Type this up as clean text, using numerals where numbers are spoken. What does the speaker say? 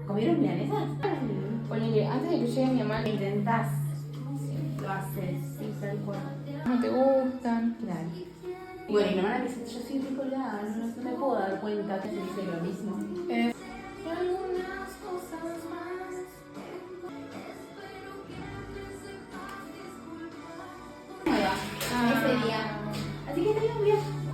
¿Comieron milanesas? Ponele, antes de que llegue mi mamá, Intentás, lo haces, sí, tal cual. no te gustan. Claro. Y bueno, y mi hermana me dice, yo soy bipolar, no me puedo dar cuenta que se dice lo mismo. Algunas cosas más. Nueva, ese día. Así que te digo bien.